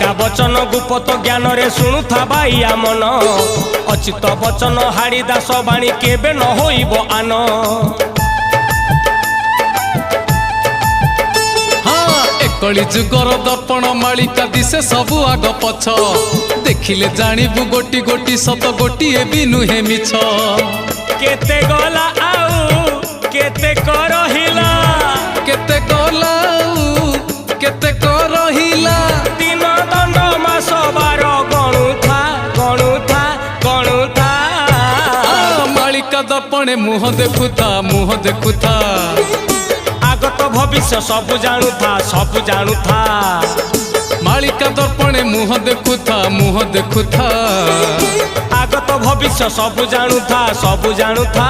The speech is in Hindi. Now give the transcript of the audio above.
मालिका वचन गुप्त ज्ञान रे शुणुथा बाइया मन अचित वचन हाड़ी दास बाणी केबे न होइब आन। कली जुगर दर्पण मालिका दिसे सबु आग पछ देखिले जानिबु गोटी गोटी सत गोटिए भी नुहे मिछ। केते गला आउ केते करहिला केते गला आउ केते करहिला दिन दंड मास बार गणुथा गणुथा गणुथा। मालिका दर्पणे मुह देखुथा आगत भविष्य सब जानुथा सब जानुथा। मालिका दर्पणे मुह देखुथा आगत भविष्य सब जानुथा सब जानुथा।